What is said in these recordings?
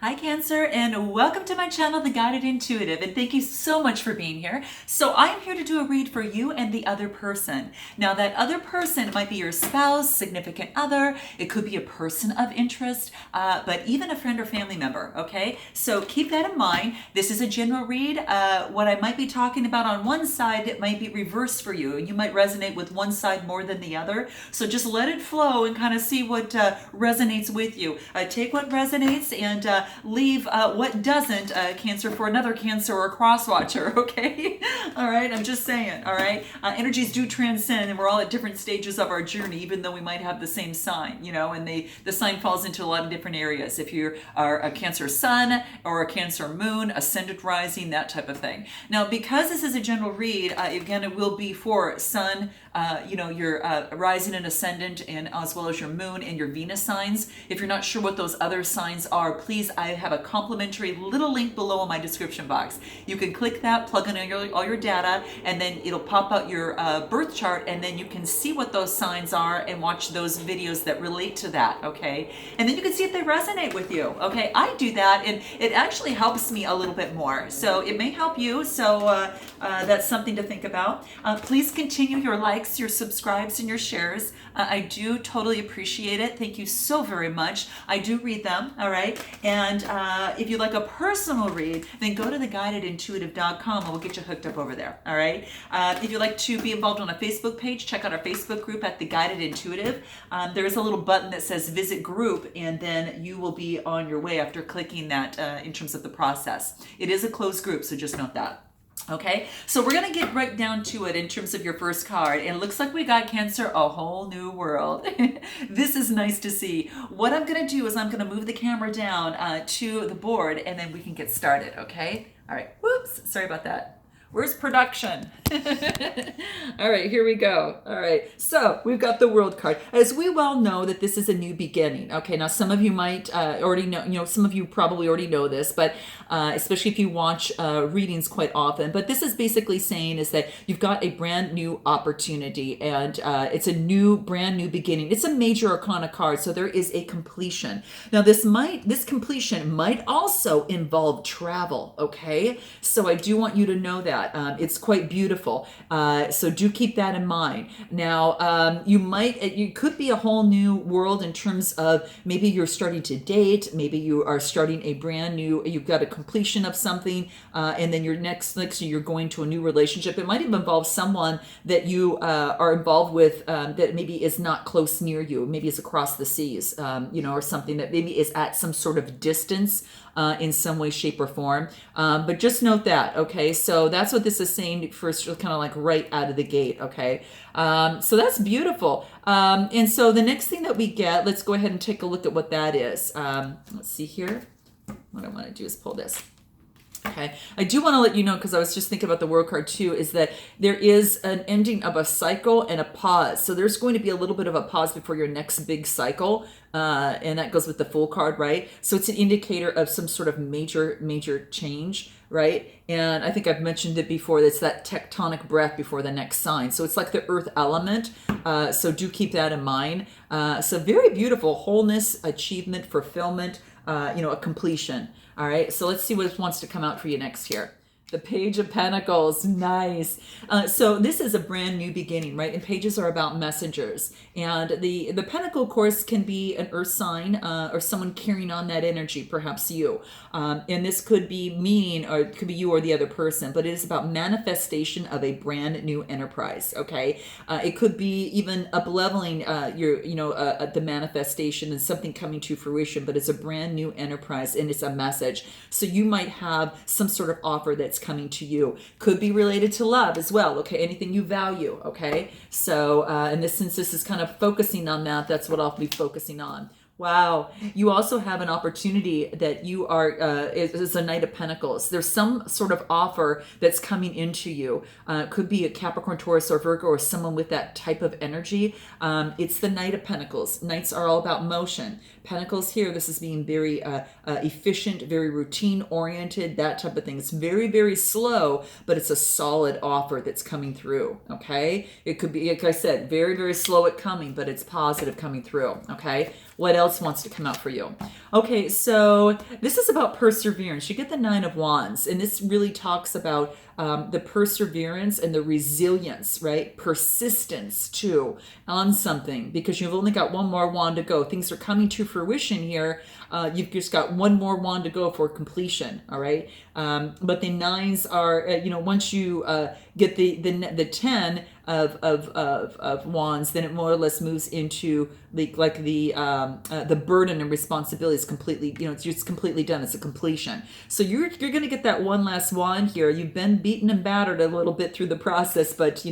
Hi Cancer, and welcome to my channel, The Guided Intuitive, and thank you so much for being here. So I am here to do a read for you and the other person. Now that other person might be your spouse, significant other, it could be a person of interest, but even a friend or family member, okay? So keep that in mind. This is a general read. What I might be talking about on one side, it might be reversed for you. You might resonate with one side more than the other. So just let it flow and kind of see what resonates with you. Take what resonates and leave what doesn't, Cancer, for another Cancer or a cross watcher, okay? All right, I'm just saying, all right? Energies do transcend, and we're all at different stages of our journey, even though we might have the same sign, you know, and the sign falls into a lot of different areas. If you are a Cancer sun or a Cancer moon, ascendant rising, that type of thing. Now, because this is a general read, again, it will be for sun, your rising and ascendant, and as well as your moon and your Venus signs. If you're not sure what those other signs are, please, I have a complimentary little link below in my description box. You can click that, plug in all your data, and then it'll pop out your birth chart, and then you can see what those signs are and watch those videos that relate to that, okay? And then you can see if they resonate with you, okay? I do that, and it actually helps me a little bit more. So it may help you, so that's something to think about. Please continue your likes, your subscribes, and your shares. I do totally appreciate it. Thank you so very much. I do read them, all right? And if you'd like a personal read, then go to theguidedintuitive.com and we'll get you hooked up over there, all right? If you'd like to be involved on a Facebook page, check out our Facebook group at The Guided Intuitive. There is a little button that says Visit Group, and then you will be on your way after clicking that in terms of the process. It is a closed group, so just note that. Okay, so we're going to get right down to it in terms of your first card. And it looks like we got Cancer, a whole new world. This is nice to see. What I'm going to do is I'm going to move the camera down to the board, and then we can get started, okay? All right, whoops, sorry about that. Where's production? All right, here we go. All right, so we've got the World card. As we well know that this is a new beginning. Okay, now some of you might already know, some of you probably already know this, but especially if you watch readings quite often. But this is basically saying is that you've got a brand new opportunity, and it's a brand new beginning. It's a major arcana card, so there is a completion. Now this completion might also involve travel, okay? So I do want you to know that. It's quite beautiful. So do keep that in mind. Now, you could be a whole new world in terms of maybe you're starting to date, maybe you are starting you've got a completion of something, and then next you're going to a new relationship. It might even involve someone that you are involved with that maybe is not close near you, maybe is across the seas, or something that maybe is at some sort of distance in some way, shape, or form. But just note that, okay? So that's what this is saying first, kind of like right out of the gate, okay? So that's beautiful. And so the next thing that we get, let's go ahead and take a look at what that is. Let's see here. What I want to do is pull this. Okay, I do want to let you know, because I was just thinking about the World card too, is that there is an ending of a cycle and a pause. So there's going to be a little bit of a pause before your next big cycle, and that goes with the Fool card, right? So it's an indicator of some sort of major change, right? And I think I've mentioned it before, it's that tectonic breath before the next sign. So it's like the earth element, so do keep that in mind. So very beautiful, wholeness, achievement, fulfillment, a completion. All right, so let's see what wants to come out for you next here. The Page of Pentacles, nice. So this is a brand new beginning, right? And pages are about messengers. And the pentacle, of course, can be an earth sign or someone carrying on that energy, perhaps you. And this could be meaning, or it could be you or the other person, but it is about manifestation of a brand new enterprise, okay? It could be even up-leveling the manifestation and something coming to fruition, but it's a brand new enterprise and it's a message. So you might have some sort of offer that's coming to you. Could be related to love as well, okay? Anything you value, okay? So, since this is kind of focusing on that, that's what I'll be focusing on. Wow. You also have an opportunity that you are, is a Knight of Pentacles. There's some sort of offer that's coming into you. Could be a Capricorn, Taurus, or Virgo, or someone with that type of energy. It's the Knight of Pentacles. Knights are all about motion. Pentacles here, this is being very efficient, very routine oriented, that type of thing. It's very, very slow, but it's a solid offer that's coming through, okay? It could be, like I said, very, very slow at coming, but it's positive coming through, okay? What else wants to come out for you? Okay, so this is about perseverance. You get the Nine of Wands, and this really talks about the perseverance and the resilience, right? Persistence too on something, because you've only got one more wand to go. Things are coming to fruition here. You've just got one more wand to go for completion. All right, but the nines are, once you get the 10 of wands, then it more or less moves into the burden and responsibility is completely, it's just completely done. It's a completion. So you're going to get that one last wand here. You've been beaten and battered a little bit through the process, but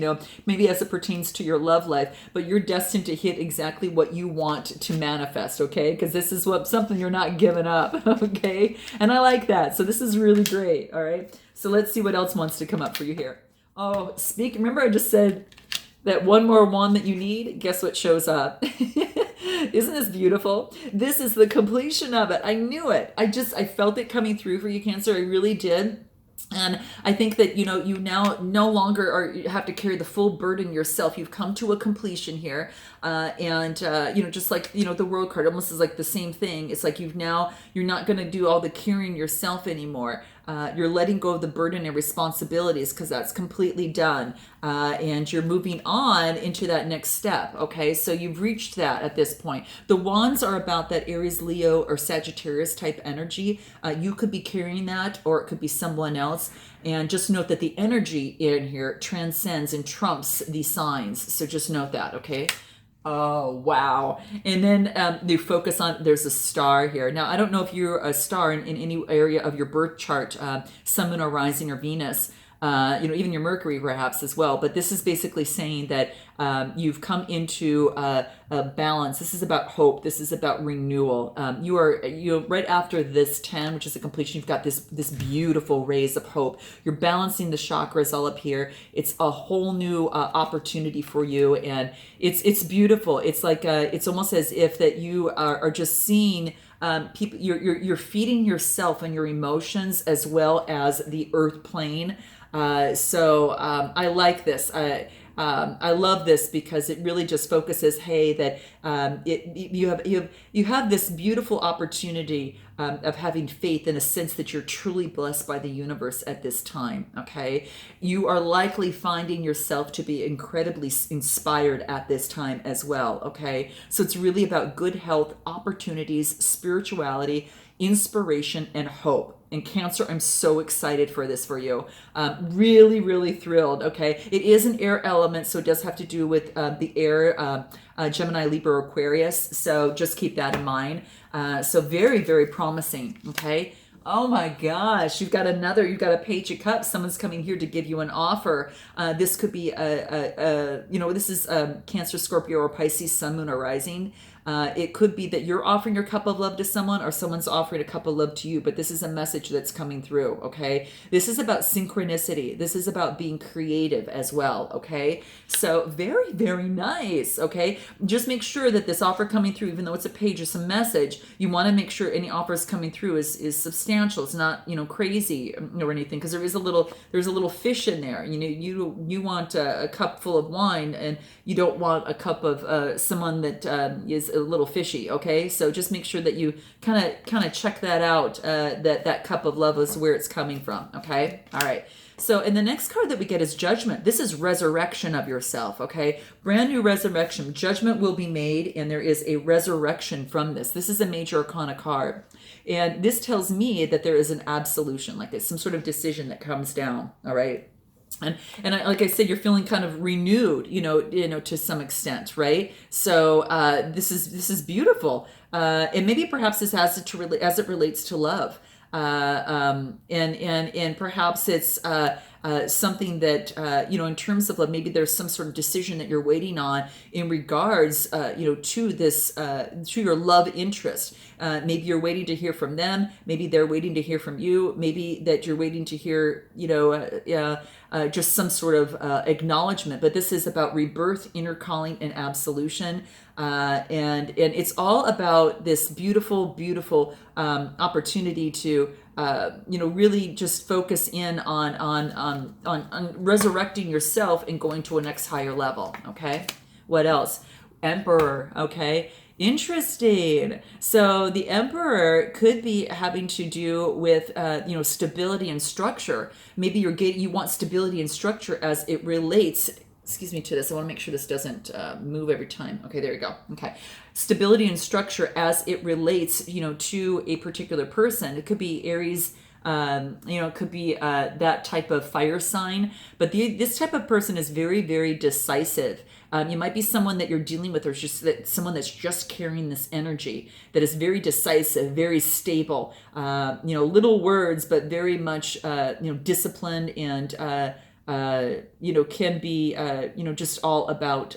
maybe as it pertains to your love life, but you're destined to hit exactly what you want to manifest. Okay, because this is something you're not giving up. Okay, and I like that. So this is really great. All right, so let's see what else wants to come up for you here. Oh, remember I just said that one more wand that you need? Guess what shows up? Isn't this beautiful? This is the completion of it. I knew it. I felt it coming through for you, Cancer. I really did. And I think that, you now no longer you have to carry the full burden yourself. You've come to a completion here. Just like, the World card almost is like the same thing. It's like you're not going to do all the carrying yourself anymore. You're letting go of the burden and responsibilities because that's completely done. And you're moving on into that next step. Okay, so you've reached that at this point. The wands are about that Aries, Leo, or Sagittarius type energy. You could be carrying that, or it could be someone else. And just note that the energy in here transcends and trumps these signs. So just note that, okay? Oh, wow. And then they focus on, there's a star here. Now, I don't know if you're a star in any area of your birth chart, sun, moon, or rising, or Venus, even your Mercury perhaps as well. But this is basically saying that you've come into a balance. This is about hope. This is about renewal. You right after this 10, which is a completion, you've got this beautiful rays of hope. You're balancing the chakras all up here. It's a whole new opportunity for you, and it's beautiful. It's like it's almost as if that you are just seeing people. You're feeding yourself and your emotions as well as the earth plane. So I like this. I love this because it really just focuses, hey, that you have this beautiful opportunity of having faith in a sense that you're truly blessed by the universe at this time. Okay, you are likely finding yourself to be incredibly inspired at this time as well. Okay, so it's really about good health, opportunities, spirituality, inspiration, and hope. And Cancer, I'm so excited for this for you. Really, really thrilled. Okay, it is an air element, so it does have to do with the air, Gemini, Libra, Aquarius. So just keep that in mind. So very, very promising. Okay. Oh my gosh, you've got a Page of Cups. Someone's coming here to give you an offer. This could be this is Cancer, Scorpio, or Pisces, Sun, Moon, or Rising. It could be that you're offering your cup of love to someone, or someone's offering a cup of love to you, but this is a message that's coming through, okay? This is about synchronicity. This is about being creative as well, okay? So very, very nice, okay? Just make sure that this offer coming through, even though it's a page or some message, you want to make sure any offers coming through is substantial. It's not, crazy or anything, because there's a little fish in there. You want a cup full of wine, and you don't want a cup of someone that is a little fishy, okay? So just make sure that you kind of check that out, that cup of love is where it's coming from, okay? All right. So, and the next card that we get is Judgment. This is resurrection of yourself, okay? Brand new resurrection. Judgment will be made, and there is a resurrection from this. This is a major arcana card. And this tells me that there is an absolution, like it's some sort of decision that comes down, all right? And like I said, you're feeling kind of renewed, to some extent, right? So this is beautiful, and maybe perhaps this has as it relates to love, and perhaps it's something that in terms of love, maybe there's some sort of decision that you're waiting on in regards, to this, to your love interest. Maybe you're waiting to hear from them. Maybe they're waiting to hear from you. Maybe that you're waiting to hear, just some sort of acknowledgement. But this is about rebirth, inner calling, and absolution. And it's all about this beautiful, beautiful opportunity to really just focus in on resurrecting yourself and going to a next higher level. Okay, what else? Emperor. Okay, Interesting. So the emperor could be having to do with, stability and structure. Maybe you want stability and structure as it relates. Excuse me to this. I want to make sure this doesn't move every time. Okay, there you go. Okay, stability and structure as it relates, to a particular person. It could be Aries. It could be that type of fire sign, but this type of person is very, very decisive. You might be someone that you're dealing with, or just that someone that's just carrying this energy that is very decisive, very stable. Little words, but very much disciplined, and can be just all about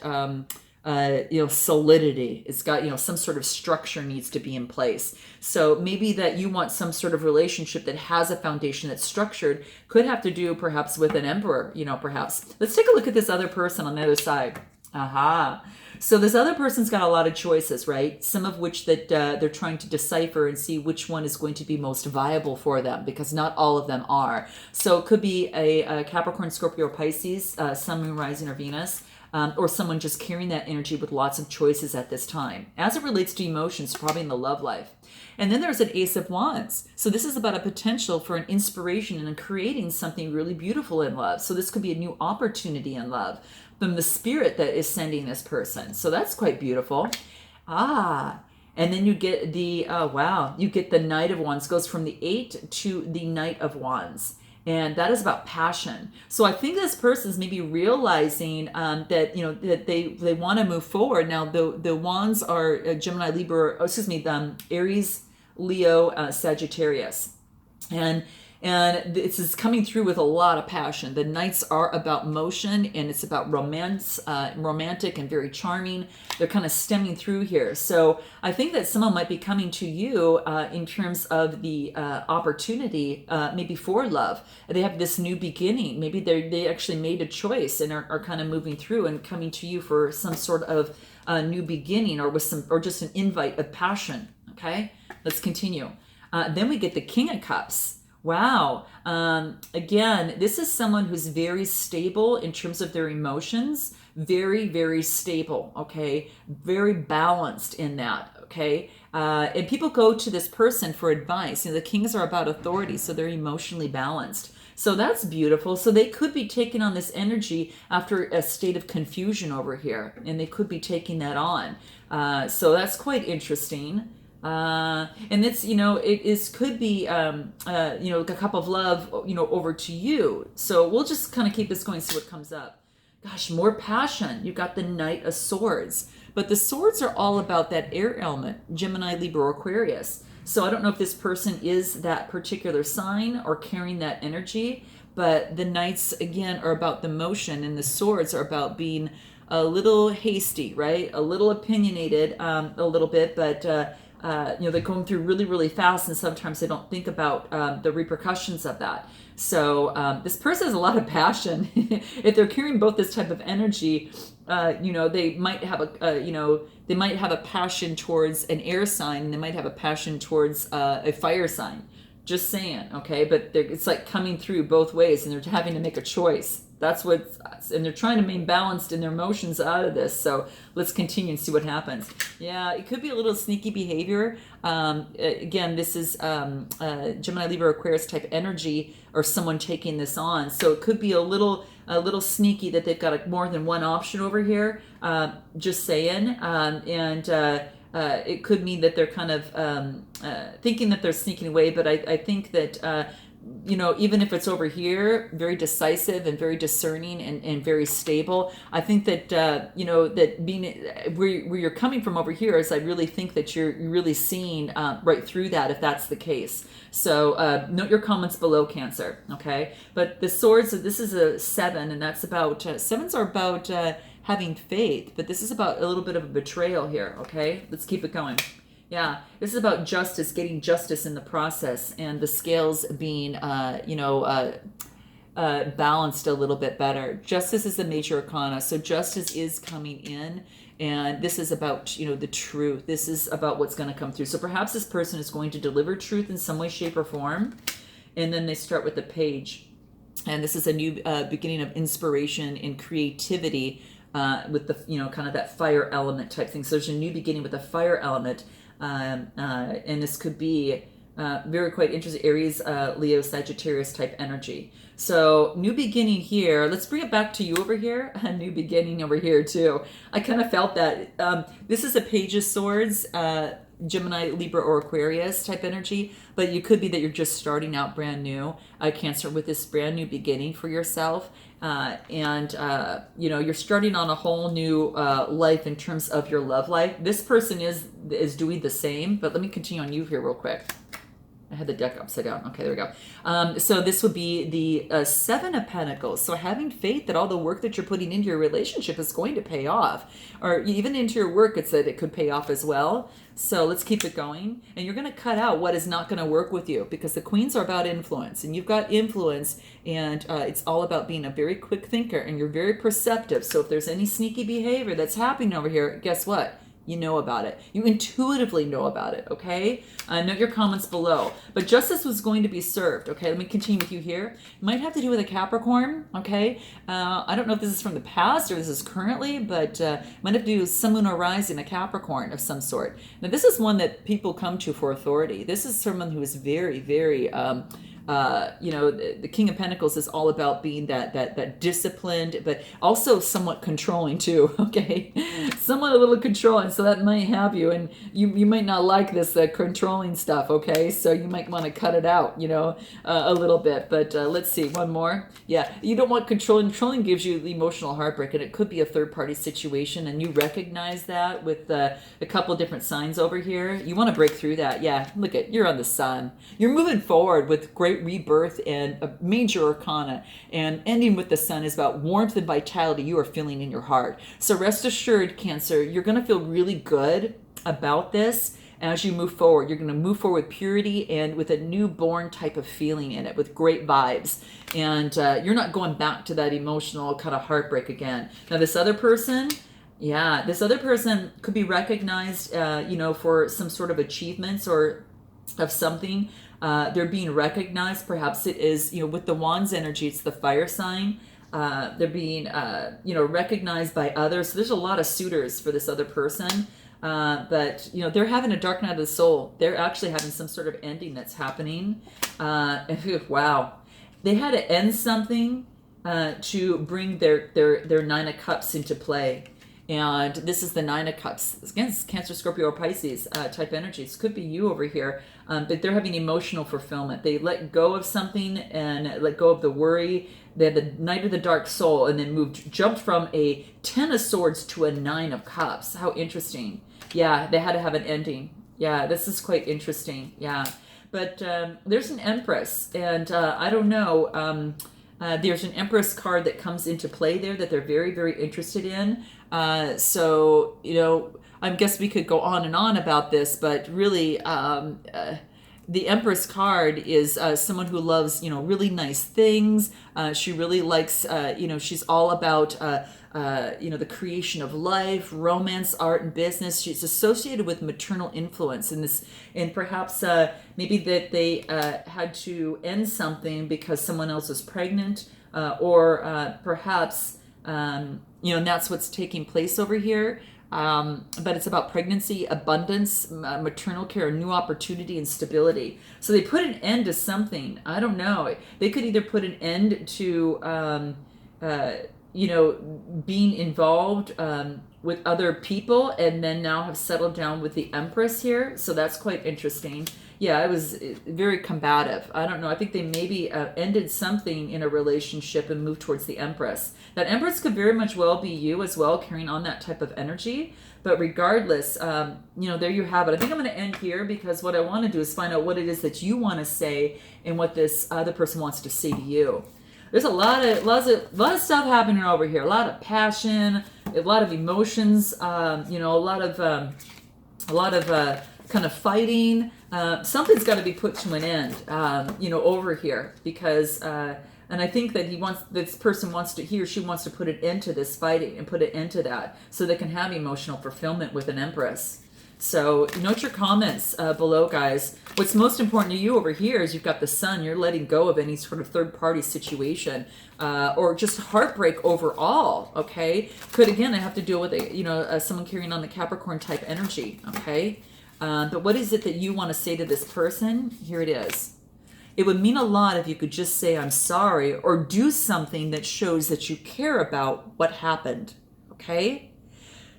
solidity. It's got, some sort of structure needs to be in place. So maybe that you want some sort of relationship that has a foundation that's structured, could have to do perhaps with an emperor, perhaps. Let's take a look at this other person on the other side. Aha. So this other person's got a lot of choices, right? Some of which that they're trying to decipher and see which one is going to be most viable for them, because not all of them are. So it could be a Capricorn, Scorpio, or Pisces, Sun, Moon, Rising, or Venus. Or someone just carrying that energy with lots of choices at this time. As it relates to emotions, probably in the love life. And then there's an Ace of Wands. So this is about a potential for an inspiration and creating something really beautiful in love. So this could be a new opportunity in love from the spirit that is sending this person. So that's quite beautiful. And then you get you get the Knight of Wands. Goes from the 8 to the Knight of Wands. And that is about passion. So I think this person is maybe realizing that that they want to move forward. Now the wands are Gemini, Libra, Aries, Leo, Sagittarius, and this is coming through with a lot of passion. The Knights are about motion, and it's about romance, romantic and very charming. They're kind of stemming through here. So I think that someone might be coming to you in terms of the opportunity, maybe for love. They have this new beginning. Maybe they actually made a choice and are kind of moving through and coming to you for some sort of new beginning, or just an invite of passion. Okay, let's continue. Then we get the King of Cups. Wow. Again, this is someone who's very stable in terms of their emotions. Very, very stable. Okay. Very balanced in that. Okay. And people go to this person for advice. The kings are about authority, so they're emotionally balanced. So that's beautiful. So they could be taking on this energy after a state of confusion over here, and they could be taking that on. So that's quite interesting. And it's, could be, a cup of love, over to you. So we'll just kind of keep this going, see what comes up. Gosh, more passion. You got the Knight of Swords, but the swords are all about that air element, Gemini, Libra, or Aquarius. So I don't know if this person is that particular sign or carrying that energy, but the Knights, again, are about the motion, and the swords are about being a little hasty, right? A little opinionated, a little bit, but, they're going through really, really fast, and sometimes they don't think about the repercussions of that. So this person has a lot of passion. If they're carrying both this type of energy, they might have a passion towards an air sign, and they might have a passion towards a fire sign. Just saying, okay? But it's like coming through both ways, and they're having to make a choice. And they're trying to remain balanced in their emotions out of this. So let's continue and see what happens. Yeah, it could be a little sneaky behavior. Again, this is Gemini, Libra, Aquarius type energy, or someone taking this on. So it could be a little sneaky that they've got more than one option over here. Just saying. It could mean that they're kind of thinking that they're sneaking away. But I think that even if it's over here, very decisive and very discerning and very stable. I think that, that being where you're coming from over here is, I really think that you're really seeing right through that, if that's the case. So note your comments below, Cancer. Okay. But the swords, this is a 7, and that's about, 7s are about having faith, but this is about a little bit of a betrayal here. Okay. Let's keep it going. Yeah, this is about justice, getting justice in the process, and the scales being, balanced a little bit better. Justice is the major arcana, so justice is coming in, and this is about, the truth. This is about what's going to come through. So perhaps this person is going to deliver truth in some way, shape, or form, and then they start with the Page, and this is a new beginning of inspiration and creativity. with the, kind of that fire element type thing. So there's a new beginning with the fire element, and this could be very quite interesting. Aries, Leo, Sagittarius type energy. So new beginning here. Let's bring it back to you over here. A new beginning over here too. I kind of felt that. This is a Page of Swords, Gemini, Libra, or Aquarius type energy, but you could be that you're just starting out brand new, Cancer, with this brand new beginning for yourself. And you're starting on a whole new life in terms of your love life. This person is doing the same, but let me continue on you here real quick. I had the deck upside down. Okay, there we go. So this would be the Seven of Pentacles. So having faith that all the work that you're putting into your relationship is going to pay off. Or even into your work, it's that it could pay off as well. So let's keep it going. And you're going to cut out what is not going to work with you, because the queens are about influence. And you've got influence, and it's all about being a very quick thinker. And you're very perceptive. So if there's any sneaky behavior that's happening over here, guess what? You know about it. You intuitively know about it, okay? Note your comments below. But justice was going to be served, okay? Let me continue with you here. It might have to do with a Capricorn, okay? I don't know if this is from the past or this is currently, but might have to do with Sun, Moon, or Rising, a Capricorn of some sort. Now, this is one that people come to for authority. This is someone who is very, very... the King of Pentacles is all about being that disciplined, but also somewhat controlling too. Okay, somewhat a little controlling. So that might have you, and you might not like this controlling stuff. Okay, so you might want to cut it out. A little bit. But let's see, one more. Yeah, you don't want controlling. Controlling gives you the emotional heartbreak, and it could be a third party situation, and you recognize that with a couple different signs over here. You want to break through that. Yeah, look you're on the Sun. You're moving forward with great rebirth and a major arcana, and ending with the Sun is about warmth and vitality you are feeling in your heart. So rest assured, Cancer, you're going to feel really good about this as you move forward. You're going to move forward with purity and with a newborn type of feeling in it, with great vibes, and you're not going back to that emotional kind of heartbreak again. Now this other person, this other person could be recognized for some sort of achievements or of something. They're being recognized. Perhaps it is, with the Wands energy, it's the fire sign. They're being, recognized by others. So there's a lot of suitors for this other person. But, they're having a dark night of the soul. They're actually having some sort of ending that's happening. Wow. They had to end something to bring their Nine of Cups into play. And this is the Nine of Cups. Again, it's Cancer, Scorpio, or Pisces type energies. Could be you over here. But they're having emotional fulfillment. They let go of something and let go of the worry. They had the Night of the Dark Soul, and then jumped from a 10 of Swords to a 9 of Cups. How interesting. Yeah, they had to have an ending. Yeah, this is quite interesting. Yeah. But there's an Empress, and I don't know. There's an Empress card that comes into play there that they're very, very interested in. So, I guess we could go on and on about this, but really, the Empress card is someone who loves, really nice things. She really likes, she's all about, the creation of life, romance, art, and business. She's associated with maternal influence in this, and perhaps maybe that they had to end something because someone else was pregnant, or perhaps, and that's what's taking place over here. But it's about pregnancy, abundance, maternal care, new opportunity, and stability. So they put an end to something. I don't know. They could either put an end to, being involved with other people, and then now have settled down with the Empress here. So that's quite interesting. Yeah, it was very combative. I don't know. I think they maybe ended something in a relationship and moved towards the Empress. That Empress could very much well be you as well, carrying on that type of energy. But regardless, there you have it. I think I'm going to end here, because what I want to do is find out what it is that you want to say and what this other person wants to say to you. There's a lot of stuff happening over here. A lot of passion, a lot of emotions. A lot of kind of fighting. Something's got to be put to an end. Over here, because and I think that he or she wants to put an end to this fighting and put an end to that, so they can have emotional fulfillment with an Empress. So note your comments below, guys. What's most important to you over here is you've got the Sun. You're letting go of any sort of third-party situation or just heartbreak overall, okay? Could, again, have to deal with, someone carrying on the Capricorn type energy, okay? But what is it that you want to say to this person? Here it is. It would mean a lot if you could just say, I'm sorry, or do something that shows that you care about what happened, okay?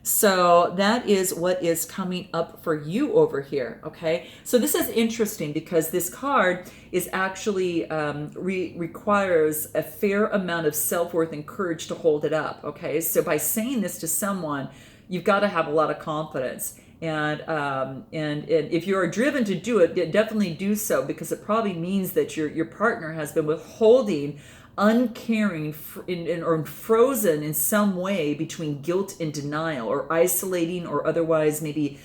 So that is what is coming up for you over here, okay? So this is interesting because this card is actually requires a fair amount of self-worth and courage to hold it up, okay? So by saying this to someone, you've got to have a lot of confidence. And if you are driven to do it, definitely do so, because it probably means that your partner has been withholding, uncaring, or frozen in some way between guilt and denial, or isolating, or otherwise maybe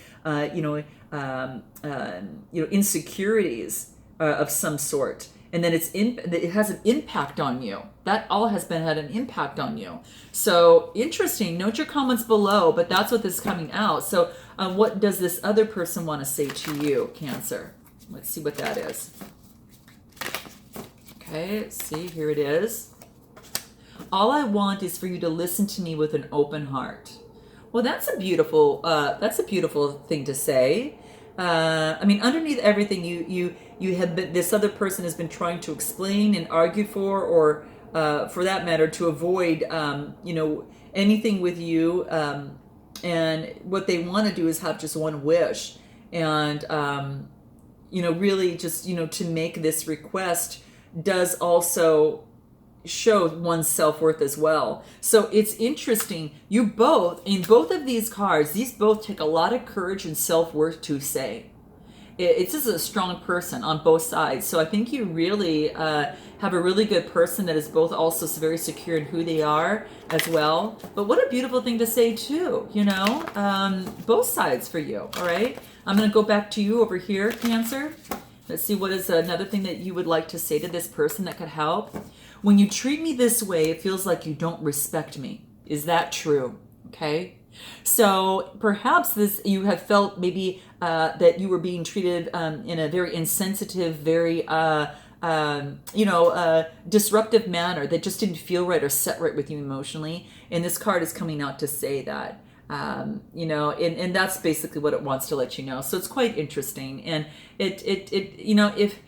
insecurities of some sort, and then it has an impact on you. That all has had an impact on you. So interesting. Note your comments below, but that's what this is coming out. So what does this other person want to say to you, Cancer? Let's see what that is. Okay, let's see, here it is. All I want is for you to listen to me with an open heart. Well, that's a beautiful thing to say. Underneath everything, you have been, this other person has been trying to explain and argue for, or for that matter, to avoid, anything with you. And what they want to do is have just one wish, and really just to make this request does also show one's self-worth as well. So it's interesting. You both, in both of these cards, these both take a lot of courage and self-worth to say. It's just a strong person on both sides. So I think you really have a really good person that is both also very secure in who they are as well. But what a beautiful thing to say too, both sides for you, all right? I'm going to go back to you over here, Cancer. Let's see, what is another thing that you would like to say to this person that could help? When you treat me this way, it feels like you don't respect me. Is that true? Okay. So perhaps you have felt maybe that you were being treated in a very insensitive, very disruptive manner that just didn't feel right or set right with you emotionally. And this card is coming out to say that. And that's basically what it wants to let you know. So it's quite interesting. And if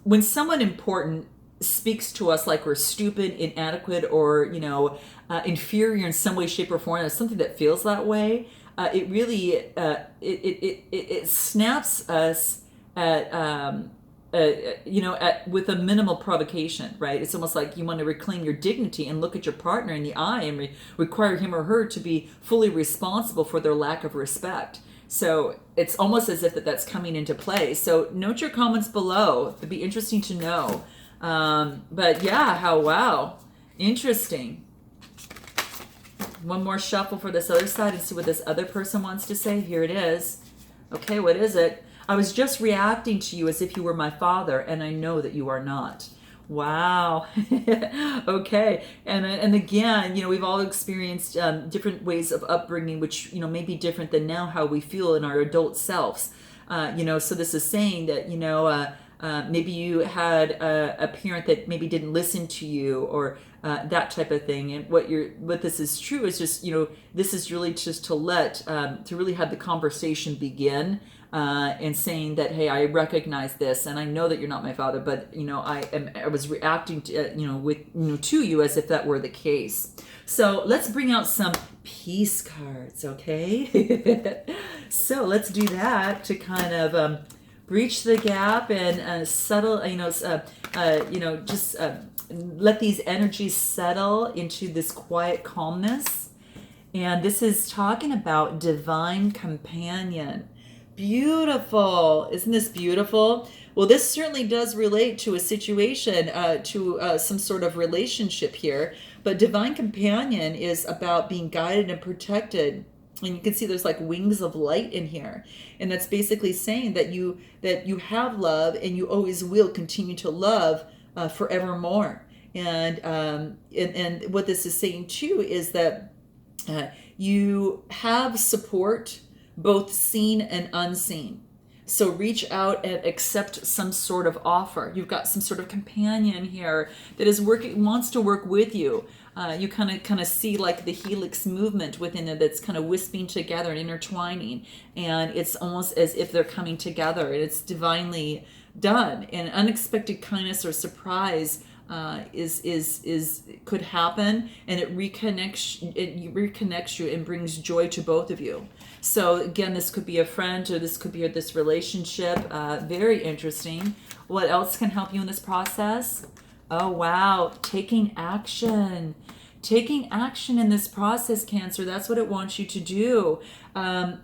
when someone important speaks to us like we're stupid, inadequate, or inferior in some way, shape, or form, it's something that feels that way. It really it snaps us at with a minimal provocation, right? It's almost like you want to reclaim your dignity and look at your partner in the eye and require him or her to be fully responsible for their lack of respect. So it's almost as if that's coming into play. So note your comments below. It'd be interesting to know. But yeah, wow, interesting. One more shuffle for this other side and see what this other person wants to say. Here it is. Okay, what is it? I was just reacting to you as if you were my father, and I know that you are not. Wow. Okay. And again, we've all experienced different ways of upbringing, which, may be different than now how we feel in our adult selves. So this is saying that, maybe you had a parent that maybe didn't listen to you, or that type of thing. And what this is true is just, this is really just to really have the conversation begin. And saying that, hey, I recognize this, and I know that you're not my father, but I was reacting to to you as if that were the case. So let's bring out some peace cards, okay? So let's do that to kind of breach the gap and settle. Let these energies settle into this quiet calmness. And this is talking about divine companion. Beautiful. Isn't this beautiful? Well, this certainly does relate to a situation, to some sort of relationship here. But divine companion is about being guided and protected. And you can see there's like wings of light in here. And that's basically saying that you have love, and you always will continue to love forevermore. And what this is saying too is that you have support both seen and unseen. So reach out and accept some sort of offer. You've got some sort of companion here that is working, wants to work with you. You kind of see like the helix movement within it that's kind of wisping together and intertwining, and it's almost as if they're coming together, and it's divinely done. And unexpected kindness or surprise is could happen, and it reconnects you and brings joy to both of you. So again, this could be a friend, or this could be this relationship. Very interesting. What else can help you in this process? Oh wow, taking action. Taking action in this process, Cancer. That's what it wants you to do.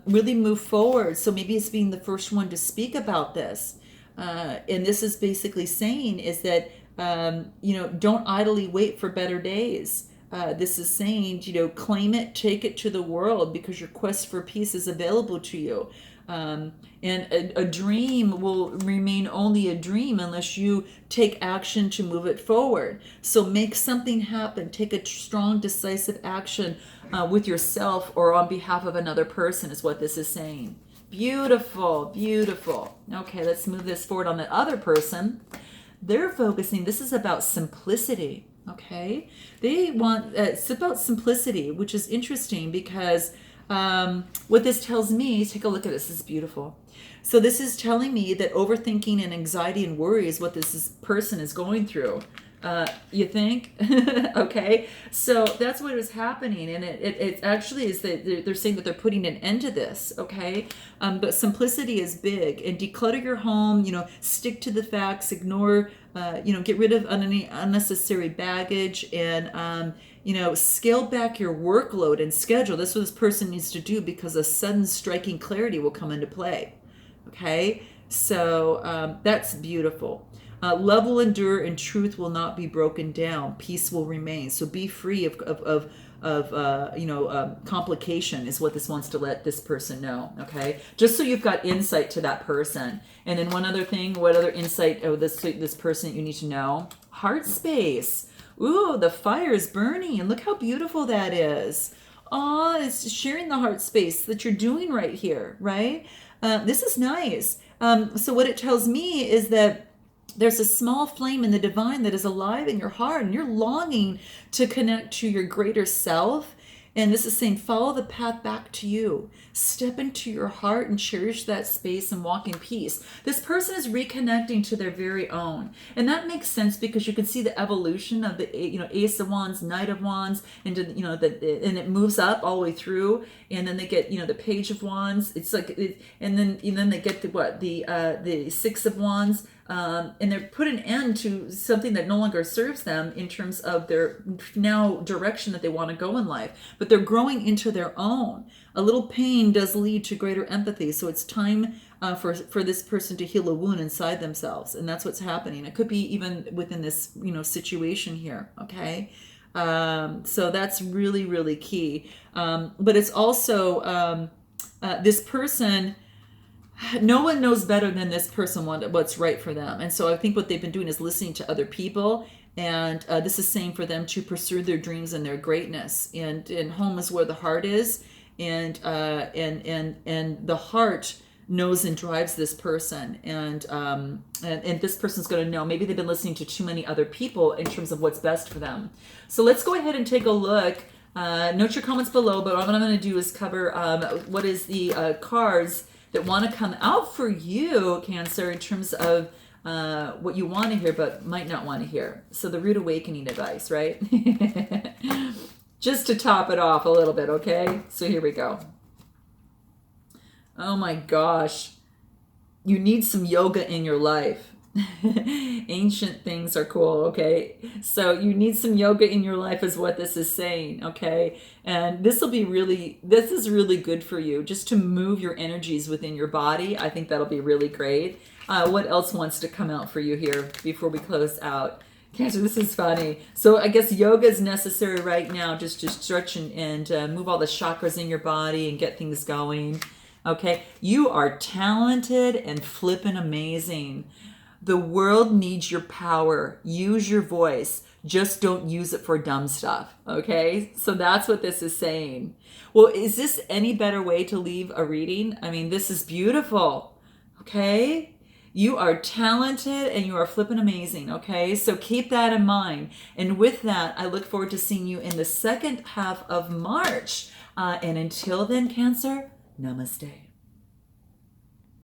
Really move forward. So maybe it's being the first one to speak about this. And this is basically saying is that don't idly wait for better days. This is saying, claim it, take it to the world, because your quest for peace is available to you. And a dream will remain only a dream unless you take action to move it forward. So make something happen. Take a strong, decisive action with yourself or on behalf of another person is what this is saying. Beautiful, beautiful. Okay, let's move this forward on the other person. They're focusing, this is about simplicity, okay? They want, it's about simplicity, which is interesting because what this tells me, take a look at this, this is beautiful. So this is telling me that overthinking and anxiety and worry is what this person is going through. You think? Okay, so that's what is happening, and it actually is that they're saying that they're putting an end to this. Okay, but simplicity is big, and declutter your home. Stick to the facts, ignore, get rid of any unnecessary baggage, and scale back your workload and schedule. That's what this person needs to do, because a sudden striking clarity will come into play. Okay, so that's beautiful. Love will endure and truth will not be broken down. Peace will remain. So be free of complication is what this wants to let this person know. Okay, just so you've got insight to that person. And then one other thing, what other insight of this person that you need to know? Heart space. Ooh, the fire is burning, and look how beautiful that is. Oh, it's sharing the heart space that you're doing right here, right? This is nice. So what it tells me is that there's a small flame in the divine that is alive in your heart, and you're longing to connect to your greater self. And this is saying, follow the path back to you. Step into your heart and cherish that space and walk in peace. This person is reconnecting to their very own. And that makes sense because you can see the evolution of the Ace of Wands, Knight of Wands, and and it moves up all the way through. And then they get, the Page of Wands. It's like, and then they get the Six of Wands. And they're put an end to something that no longer serves them in terms of their now direction that they want to go in life. But they're growing into their own. A little pain does lead to greater empathy. So it's time for this person to heal a wound inside themselves. And that's what's happening. It could be even within this, situation here. Okay. So that's really, really key. But it's also this person. No one knows better than this person what's right for them. And so I think what they've been doing is listening to other people. And this is saying for them to pursue their dreams and their greatness. And home is where the heart is. And the heart knows and drives this person. And this person's going to know. Maybe they've been listening to too many other people in terms of what's best for them. So let's go ahead and take a look. Note your comments below. But what I'm going to do is cover what is the cards that want to come out for you, Cancer, in terms of what you want to hear but might not want to hear. So the Rude Awakening advice, right? Just to top it off a little bit, okay? So here we go. Oh my gosh. You need some yoga in your life. Ancient things are cool, okay? So you need some yoga in your life is what this is saying, okay? And this is really good for you, just to move your energies within your body. I think that'll be really great. What else wants to come out for you here before we close out? Cancer, this is funny. So I guess yoga is necessary right now, just to stretch and move all the chakras in your body and get things going, okay? You are talented and flippin' amazing. The world needs your power. Use your voice. Just don't use it for dumb stuff. Okay? So that's what this is saying. Well, is this any better way to leave a reading? I mean, this is beautiful. Okay? You are talented and you are flipping amazing. Okay? So keep that in mind. And with that, I look forward to seeing you in the second half of March. And until then, Cancer, namaste.